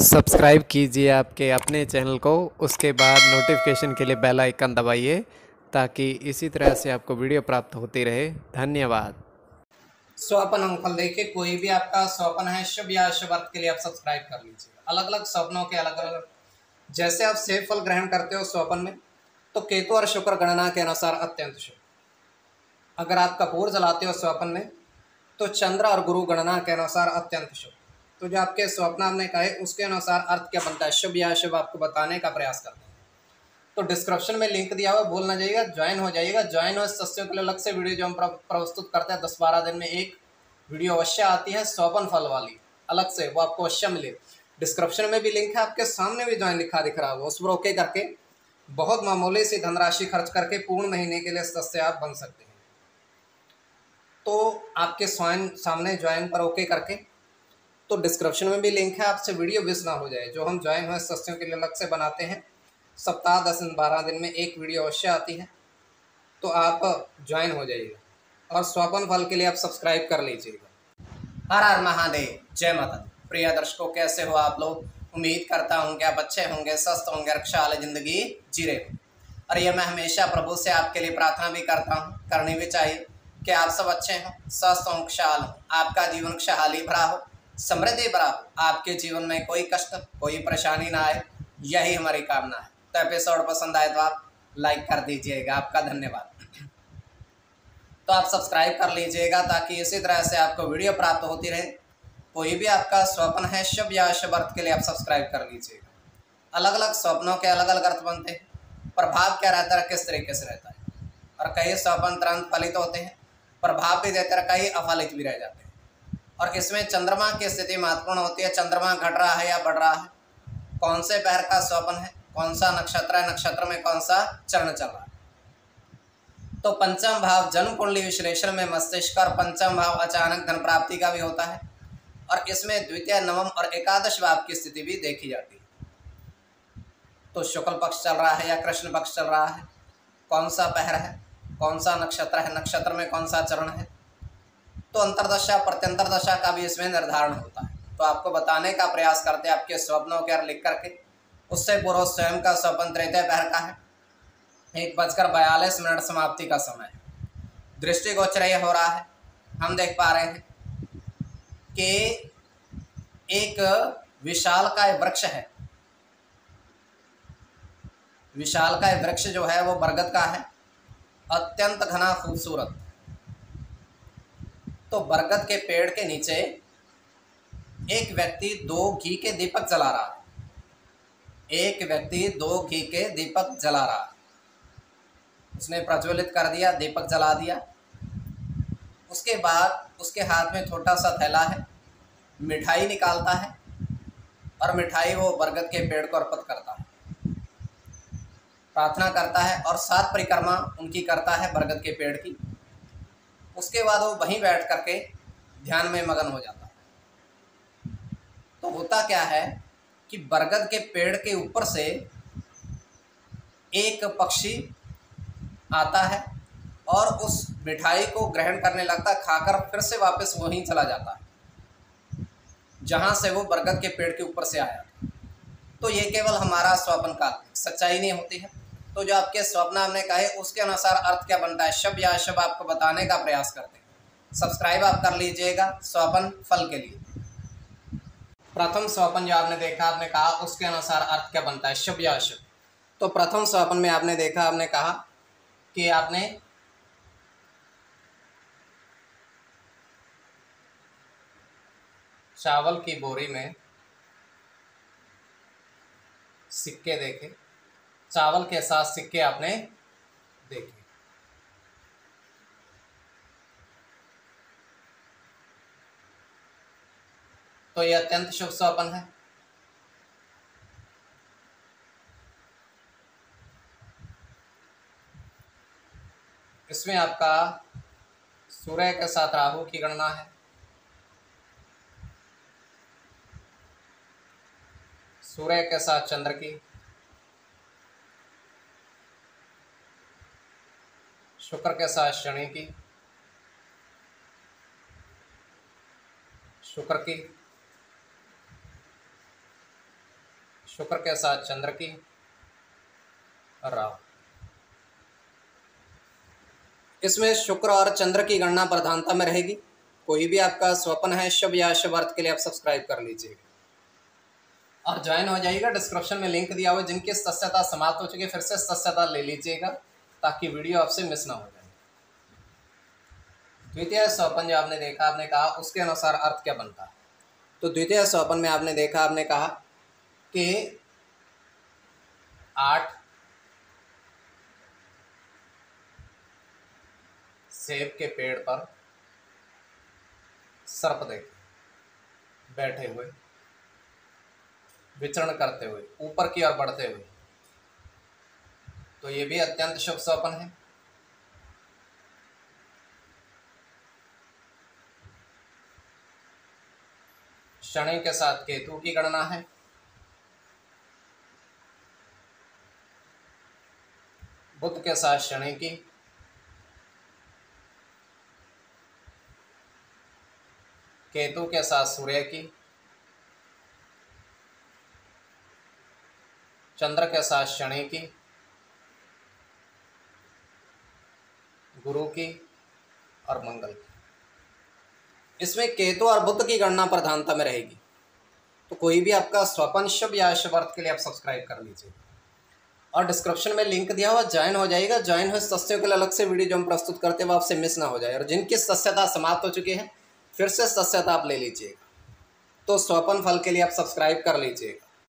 Subscribe कीजिए आपके अपने चैनल को। उसके बाद नोटिफिकेशन के लिए बेल आइकन दबाइए ताकि इसी तरह से आपको वीडियो प्राप्त होती रहे। धन्यवाद। स्वप्न अंगफल देखिए, कोई भी आपका स्वप्न है शुभ या अशुभ अर्थ के लिए आप सब्सक्राइब कर लीजिए। अलग अलग स्वप्नों के अलग अलग, जैसे आप सेब फल ग्रहण करते हो स्वप्न में, तो केतु और शुक्र गणना के अनुसार अत्यंत शुभ। अगर आप कपूर जलाते हो स्वप्न में, तो चंद्र और गुरु गणना के अनुसार अत्यंत शुभ। तो जो आपके स्वप्न आपने कहे उसके अनुसार अर्थ क्या बनता है, शुभ या अशुभ, आपको बताने का प्रयास करते हैं। तो डिस्क्रिप्शन में लिंक दिया हुआ, भूल ना जाइएगा, ज्वाइन हो जाइएगा। ज्वाइन हो सदस्यों के लिए अलग से वीडियो जो हम प्रस्तुत करते हैं, 10-12 दिन में एक वीडियो अवश्य आती है स्वपन फल वाली, अलग से वो आपको अवश्य मिले। डिस्क्रिप्शन में भी लिंक है, आपके सामने भी ज्वाइन लिखा दिख रहा होगा, उस पर ओके करके बहुत मामूली सी धनराशि खर्च करके पूर्ण महीने के लिए सदस्य आप बन सकते हैं। तो आपके स्वयं सामने ज्वाइन पर ओके करके, तो डिस्क्रिप्शन में भी लिंक है, आपसे वीडियो मिस ना हो जाए। जो हम ज्वाइन हुए सदस्यों के लिए अलग से बनाते हैं, सप्ताह 10-12 दिन में एक वीडियो अवश्य आती है, तो आप ज्वाइन हो जाइएगा और स्वपन फल के लिए आप सब्सक्राइब कर लीजिएगा। हर हर महादेव, जय माता दी। प्रिय दर्शकों, कैसे हो आप लोग? उम्मीद करता हूँ कि आप अच्छे होंगे, स्वस्थ होंगे, रक्षा वाली जिंदगी जी रहे हो। और ये मैं हमेशा प्रभु से आपके लिए प्रार्थना भी करता हूँ, करनी भी चाहिए कि आप सब अच्छे हों, स्वस्थ हों, खुशहाल हों, आपका जीवन खुशहाली भरा हो, समृद्धि भरा हो, आपके जीवन में कोई कष्ट कोई परेशानी ना आए, यही हमारी कामना है। तो एपिसोड पसंद आए तो आप लाइक कर दीजिएगा, आपका धन्यवाद। तो आप सब्सक्राइब कर लीजिएगा ताकि इसी तरह से आपको वीडियो प्राप्त होती रहे। कोई भी आपका स्वप्न है शुभ या अशुभ अर्थ के लिए आप सब्सक्राइब कर लीजिएगा। अलग अलग स्वप्नों के अलग अलग अर्थ बनते हैं, प्रभाव क्या रहता है, किस तरीके से रहता है। और कई स्वप्न तुरंत फलित होते हैं, प्रभाव भी देते हैं, कई अफलित भी रह जाते हैं। और इसमें चंद्रमा की स्थिति महत्वपूर्ण होती है। चंद्रमा घट रहा है या बढ़ रहा है, कौन से पहर का स्वप्न है, कौन सा नक्षत्र है, नक्षत्र में कौन सा चरण चल रहा है। तो पंचम भाव जन्म कुंडली विश्लेषण में मस्तिष्क और पंचम भाव अचानक धन प्राप्ति का भी होता है। और इसमें द्वितीय, नवम और एकादश भाव की स्थिति भी देखी जाती है। तो शुक्ल पक्ष चल रहा है या कृष्ण पक्ष चल रहा है, कौन सा पहर है, कौन सा नक्षत्र है, नक्षत्र में कौन सा चरण है, तो अंतरदशा प्रत्यंतर दशा का भी इसमें निर्धारण होता है। तो आपको बताने का प्रयास करते हैं आपके स्वप्नों के लिख करके। उससे पूर्व स्वयं का स्वप्न तृतीय पहर का है, 1:42 समाप्ति का समय है। दृष्टिगोचर हो रहा है, हम देख पा रहे हैं कि एक विशालकाय वृक्ष है। विशालकाय वृक्ष जो है वो बरगद का है, अत्यंत घना खूबसूरत। तो बरगद के पेड़ के नीचे एक व्यक्ति 2 घी के दीपक जला रहा है। एक व्यक्ति 2 घी के दीपक जला रहा है। उसने प्रज्वलित कर दिया, दीपक जला दिया। उसके बाद उसके हाथ में छोटा सा थैला है, मिठाई निकालता है और मिठाई वो बरगद के पेड़ को अर्पित करता है, प्रार्थना करता है और 7 परिक्रमा उनकी करता है बरगद के पेड़ की। उसके बाद वो वहीं बैठ करके ध्यान में मगन हो जाता है। तो होता क्या है कि बरगद के पेड़ के ऊपर से एक पक्षी आता है और उस मिठाई को ग्रहण करने लगता है, खाकर फिर से वापस वहीं चला जाता है जहां से वो बरगद के पेड़ के ऊपर से आया। तो ये केवल हमारा स्वप्न का सच्चाई नहीं होती है। तो जो आपके स्वप्न हमने कहे उसके अनुसार अर्थ क्या बनता है, शुभ या अशुभ, आपको बताने का प्रयास करते हैं। सब्सक्राइब आप कर लीजिएगा स्वप्न फल के लिए। प्रथम स्वप्न जो आपने देखा, आपने कहा उसके अनुसार अर्थ क्या बनता है, शुभ या अशुभ। तो प्रथम स्वप्न में आपने देखा, आपने कहा कि आपने चावल की बोरी में सिक्के देखे, चावल के साथ सिक्के आपने देखे। तो यह अत्यंत शुभ स्वप्न है। इसमें आपका सूर्य के साथ राहु की गणना है, सूर्य के साथ चंद्र की, शुक्र के साथ शनि की, शुक्र की, शुक्र के साथ चंद्र की, राहु। इसमें शुक्र और चंद्र की गणना प्रधानता में रहेगी। कोई भी आपका स्वप्न है शुभ या शुभ अर्थ के लिए आप सब्सक्राइब कर लीजिएगा और ज्वाइन हो जाइएगा। डिस्क्रिप्शन में लिंक दिया हुआ है। जिनकी सदस्यता समाप्त हो चुकी है फिर से सदस्यता ले लीजिएगा ताकि वीडियो आपसे मिस ना हो जाए। द्वितीय स्वप्न जो आपने देखा, आपने कहा उसके अनुसार अर्थ क्या बनता है। तो द्वितीय स्वप्न में आपने देखा, आपने कहा कि 8 सेब के पेड़ पर सर्प देखे बैठे हुए, विचरण करते हुए, ऊपर की ओर बढ़ते हुए। तो ये भी अत्यंत शुभ स्वप्न है। शनि के साथ केतु की गणना है। बुध के साथ शनि की, केतु के साथ सूर्य की, चंद्र के साथ शनि की, गुरु की और मंगल की। इसमें केतु और बुध की गणना प्रधानता में रहेगी। तो कोई भी आपका स्वप्न शुभ या अशुभ अर्थ के लिए आप सब्सक्राइब कर लीजिए और डिस्क्रिप्शन में लिंक दिया हुआ, ज्वाइन हो जाएगा। ज्वाइन हुए सदस्यों के लिए अलग से वीडियो जो हम प्रस्तुत करते हैं वो आपसे मिस ना हो जाए। और जिनकी सदस्यता समाप्त हो चुकी है फिर से सदस्यता आप ले लीजिएगा। तो स्वप्न फल के लिए आप सब्सक्राइब कर लीजिएगा।